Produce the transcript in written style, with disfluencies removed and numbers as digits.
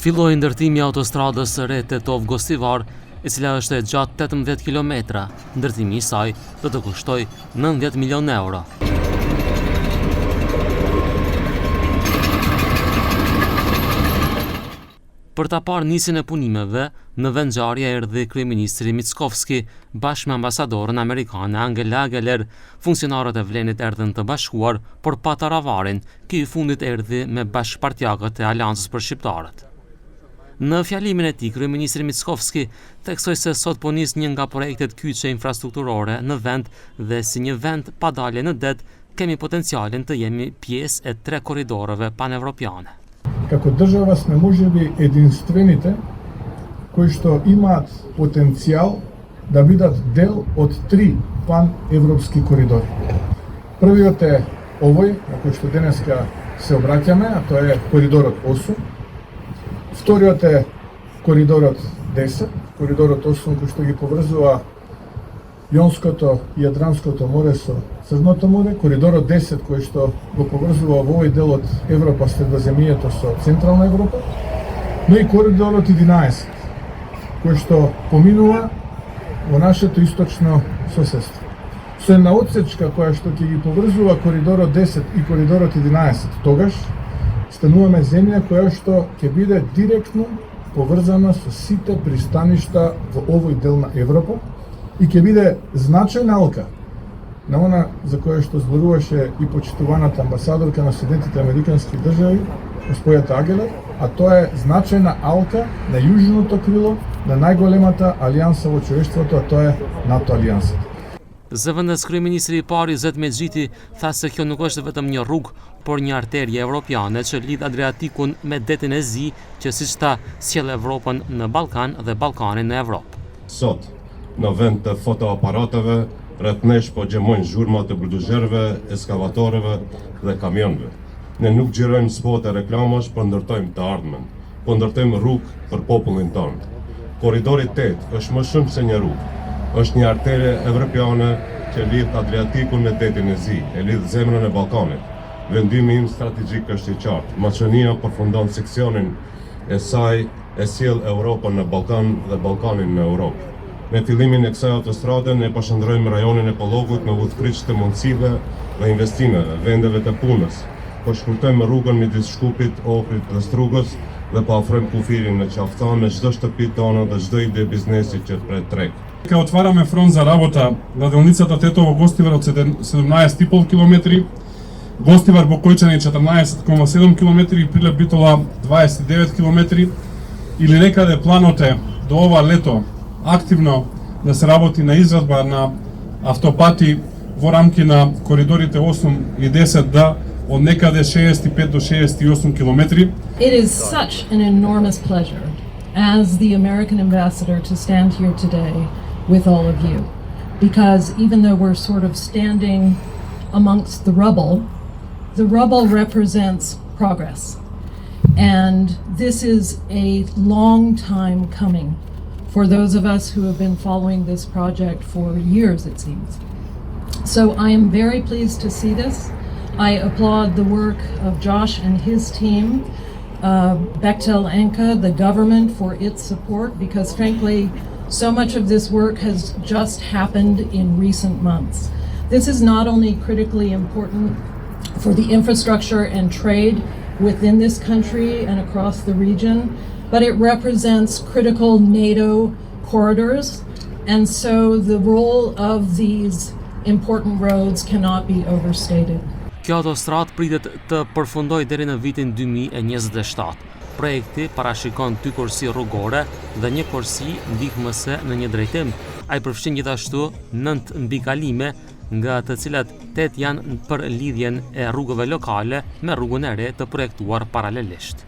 Filloi ndërtimi i autostradës së re Tetov-Gostivar, e cila është e gjatë 18 kilometra. Ndërtimi i saj do të kushtoj 90 milion euro. Për ta parë nisjen e punimeve, në vendngjarje erdhi kryeministri Mickovski bashkë me ambasadorën amerikane Angela Geller. Funksionarët e Vlenit erdhën të bashkuar, por pa taravarin, që i fundit erdhi me bashkëpartiakët e Aleancës për Shqiptarët. Në fjalimin e tij, kryeministri Mickovski theksoi se sot po nis një nga projektet kyçe infrastrukturore në vend dhe si një vend pa dalje në det, kemi potencialin të jemi pjesë e 3 koridoreve panevropiane. Како држава сме можеби единствените кои што имаат потенцијал да бидат дел од 3 паневропски коридори. Првиот е овој, на кој што денеска се обраќаме, а тоа е коридорот 8. Вториот е коридорот 10, коридорот 8 кој што ги поврзува Јонското и Јадранското море со Црното море, коридорот 10 кој што го поврзува во овој дел од Европа, Средоземјието со Централна Европа, но и коридорот 11 кој што поминува во нашето источно соседство. Со една одсечка која што ќе ги поврзува коридорот 10 и коридорот 11, тогаш стануваме земја која што ќе биде директно поврзана со сите пристаништа во овој дел на Европа и ќе биде значајна алка на она за кое што зборуваше и почитуваната амбасадорка на Соединетите Американски држави, господјата Агелер, а тоа е значајна алка на јужното крило на најголемата алијанса во човештвото, а тоа е НАТО алијансата. Zëvendës kryeministri i parë Izzet Mexhiti tha se kjo nuk është vetëm një rrugë, por një arterje evropiane që lidh Adriatikun me detin e Zi, që siç tha sjell Evropën në Ballkan dhe Ballkanin në Evropë. Sot, në vend të fotoaparateve, rreth nesh po gjemojnë zhurma të buldozherëve, eskavatorëve dhe kamionëve. Ne nuk xhirojmë spote reklamash, por ndërtojmë të ardhmen. Po ndërtojmë rrugë për popullin tonë. Korridori 8 është më shumë se një rrugë. Është një artere evropiane që lidh Adriatikun me detin e Zi, e lidh zemrën e Ballkanit. Vendimi im strategjik është i qartë. Maqedonia përfundon seksionin e saj, e sjell Europën në Ballkan dhe Ballkanin në Europë. Me fillimin e kësaj autostrade ne përshëndrojmë rajonin e Pollogut me udhëheqës të mundësive dhe investimeve, vendeve të punës. Po shkurtojmë rrugën midis Shkupit, Ohrit dhe Strugës dhe po ofrojmë kufirin në qaftan me çdo shtëpi tonë dhe çdo ide biznesi që pret treg. Ka otvarаме фронт за работа на делницата Тетово-Гостивар од 17,5 км, Гостивар-Бокојчани 14,7 км и Прилеп-Битола 29 км. Или некаде планот е до ова лето активно да се работи на изградба на автопати во рамки на коридорите 8 и 10 од некаде 65 до 68 км. It is such an enormous pleasure as the American ambassador to stand here today with all of you, because even though we're sort of standing amongst the rubble represents progress. And this is a long time coming for those of us who have been following this project for years, it seems. So I am very pleased to see this. I applaud the work of Josh and his team, Bechtel Enka, the government for its support, because frankly, so much of this work has just happened in recent months. This is not only critically important for the infrastructure and trade within this country and across the region, but it represents critical NATO corridors, and so the role of these important roads cannot be overstated. Kjo autostradë pritet të përfundojë deri në vitin 2027. Projekti parashikon 2 kursi rrugore dhe 1 kursi ndihmëse në një drejtim. Ai përfshin gjithashtu 9 mbikalime, nga të cilat 8 janë për lidhjen e rrugëve lokale me rrugën e re të projektuar paralelisht.